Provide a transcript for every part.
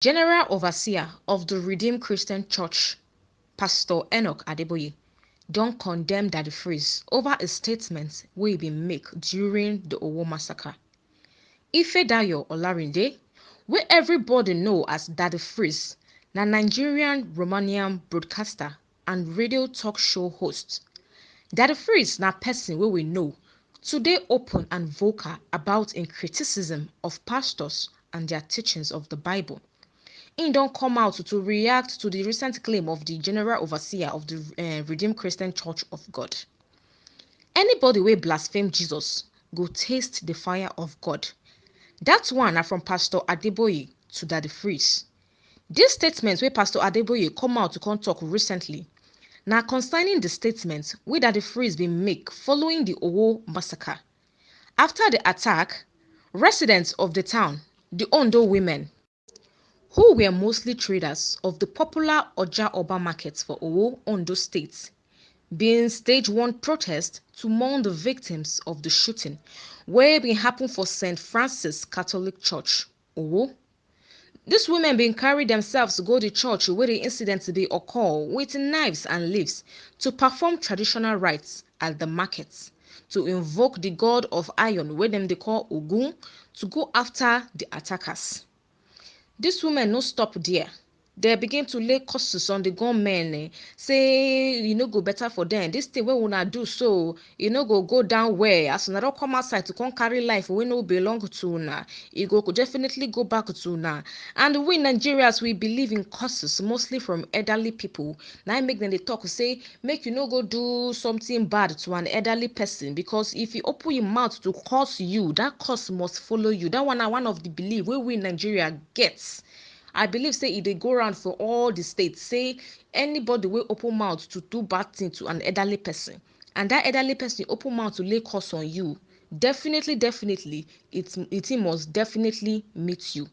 General Overseer of the Redeemed Christian Church, Pastor Enoch Adeboye, don condemn Daddy Freeze over a statement wey e bin make during the Owo massacre. Ifedayo Olarinde, wey everybody know as Daddy Freeze, na Nigerian Romanian broadcaster and radio talk show host. Daddy Freeze na person wey we know to dey open and vocal about im criticism of pastors and their teachings of the Bible. Im don come out to react to the recent claim of the General Overseer of the Redeemed Christian Church of God. Anybody wey blaspheme Jesus go taste the fire of God. Dat one na from Pastor Adeboye to Daddy Freeze. Dis statement wey Pastor Adeboye come out to come talk recently na concerning the statement wey Daddy Freeze bin make following the Owo massacre. After the attack, residents of the town, the Ondo women, who were mostly traders of the popular Oja Oba market for Owo, Ondo State, bin stage one protest to mourn the victims of the shooting wey bin happen for St. Francis Catholic Church, Owo. Dis women bin carry themselves go the church where the incident bin occur with knives and leaves to perform traditional rites at the market, to invoke the god of iron wey dem dey call Ogun, to go after the attackers. Dis women no stop there. They begin to lay curses on the gunmen, say e no go better for them. Dis thing wey una do so, e no go down well. As una don come outside to come carry life wey no belong to una, e go definitely go back to una. And we Nigerians, we believe in curses, mostly from elderly people. Na make dem dey talk say make you no go do something bad to an elderly person, because if you open your mouth to curse you, that curse must follow you. That one na one of the belief wey we Nigeria get. I believe say e dey go round for all the states, say anybody wey open mouth to do bad thing to an elderly person, and that elderly person open mouth to lay curse on you, definitely it must definitely meet you.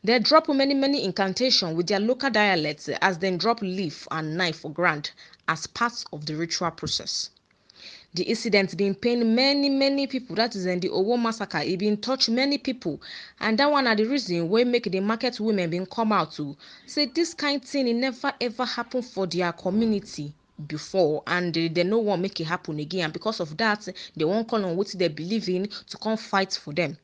They drop many incantation with their local dialects as dem drop leaf and knife for ground as part of the ritual process. The incident bin pain many people. That is in the Owo massacre. E bin touch many people, and that one na the reason wey make the market women bin come out to say this kind thing e never ever happen for their community before, and they no want make it happen again. And because of that, they won't call on what they believe in to come fight for them.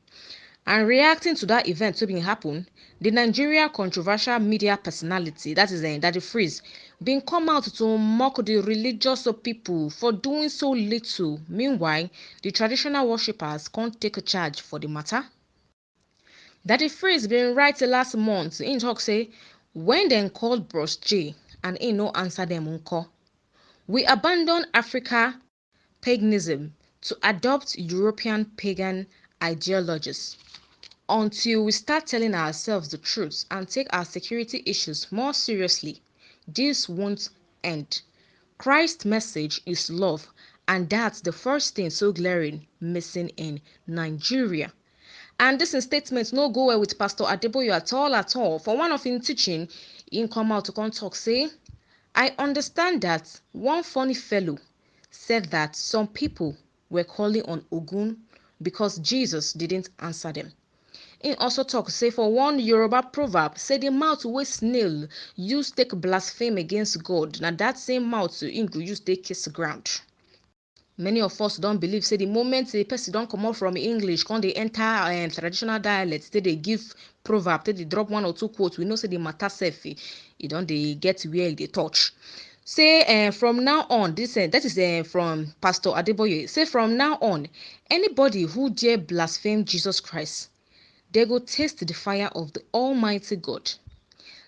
And reacting to that event wey bin happen, the Nigeria controversial media personality, that is Daddy Freeze, bin come out to mock the religious people for doing so little. Meanwhile, the traditional worshippers can't take charge for the matter. Daddy Freeze bin write last month, im talk say when dem called Bros J and im no answer dem nko. We abandon Africa paganism to adopt European pagan ideologies. Until we start telling ourselves the truth and take our security issues more seriously, this won't end. Christ's message is love, and that's the first thing so glaring missing in Nigeria. And this statement no go well with Pastor Adeboye at all. For one of him teaching, he come out to come talk, say, I understand that one funny fellow said that some people were calling on Ogun because Jesus didn't answer them. He also talk say for one Yoruba proverb, say the mouth wey snail use take blaspheme against God, na that same mouth im go use take kiss ground. Many of us don't believe say the moment a person don't come out from English, come they enter traditional dialects, they give proverb, they drop one or two quotes, we know say the matter self, you don't they get where they touch. Say from now on, that is from Pastor Adeboye. Say from now on, anybody who dare blaspheme Jesus Christ, they go taste the fire of the Almighty God.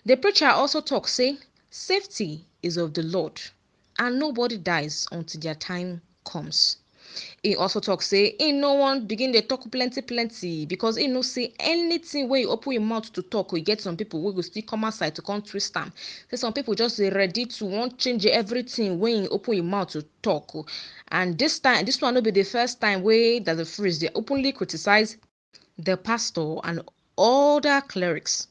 The preacher also talk say safety is of the Lord, and nobody dies until their time comes. He also talk say no one begin to talk plenty because he no say anything where you open your mouth to talk, we get some people who will still come outside to come twist them. Say some people just ready to want change everything when you open your mouth to talk. And this one will be the first time where that the Freeze they openly criticize the pastor and other clerics.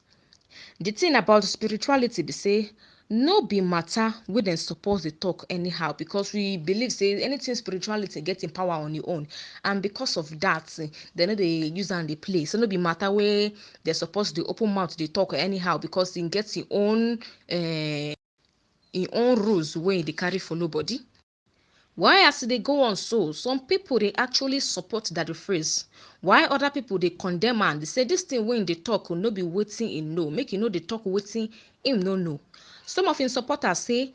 The thing about spirituality be say no be matter wey dem suppose dey talk anyhow, because we believe say anything spirituality get im power on im own, and because of that dem no dey use am dey play. So no be matter wey dem suppose dey open mouth dey talk anyhow, because im get im own rules wey e dey carry follow body. Why as e dey go on so, some pipo dey actually support Daddy Freeze, while other pipo dey condemn am, dey say dis thing wey im dey talk no be wetin im know, make im no dey talk wetin im no know. Some of im supporters say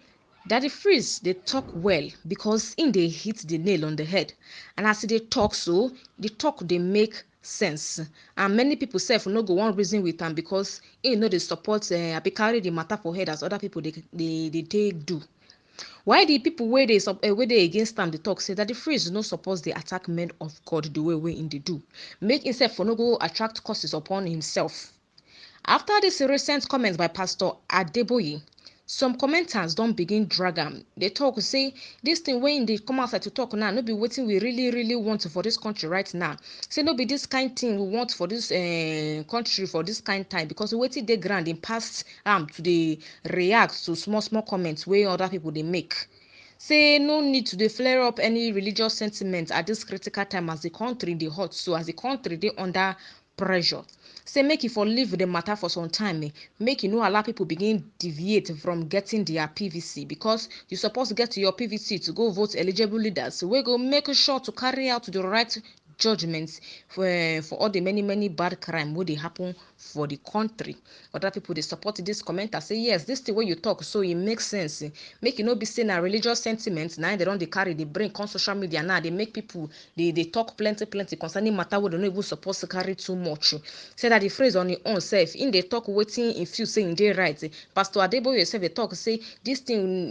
Daddy Freeze dey talk well because im dey hit the nail on the head, and as e dey talk so, the talk dey make sense, and many pipo sef no go wan reason with am because im no dey support abi carry the matter for head as other pipo dey take do. Why the pipo wey dey against am dey talk say Daddy Freeze no suppose dey attack men of God the way wey im dey do, make im sef for no go attract curses upon himself. After dis recent comment by Pastor Adeboye, some commenters don begin drag am. Dey talk say dis thing wey im dey come outside to talk now no be wetin we really want for dis country right now. Say no be dis kind thing we want for dis country for dis kind time, because wetin dey ground im pass am to dey react to small comments wey other pipo dey make. Say no need to dey flare up any religious sentiment at dis critical time as the country dey hot, so as the country dey under pressure. Say make e for leave the matter for some time, make e no allow pipo begin deviate from getting their PVC, because you suppose get your PVC to go vote eligible leaders wey go make sure to carry out the right judgments for all the many bad crime wey dey happen for the country. Other pipo dey support dis commenter say yes, dis thing wey you talk so e make sense, make e no be say na religious sentiment na dem don dey carry dey bring come social media now, dey make pipo dey talk plenty concerning matter wey dem no even suppose to carry too much. Say that the phrase on im own sef, im dey talk wetin im feel say im dey right. Pastor Adeboye sef dey talk say dis thing,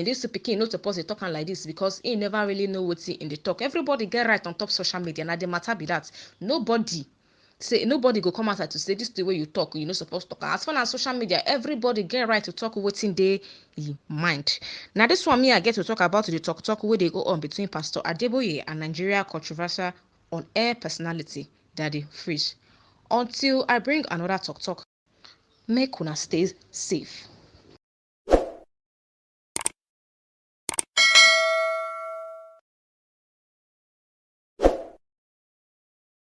dis pikin no suppose dey talk am like dis because im never really know wetin im dey talk. Everybody get right on top social media, na the matter be that. Nobody go come outside to say dis thing wey you talk you no suppose talk. As far as social media, everybody get right to talk wetin dey im mind. Na dis one me I get to talk about the talk wey dey go on between Pastor Adeboye and Nigeria controversial on air personality Daddy Freeze. Until I bring another talk, make una stay safe.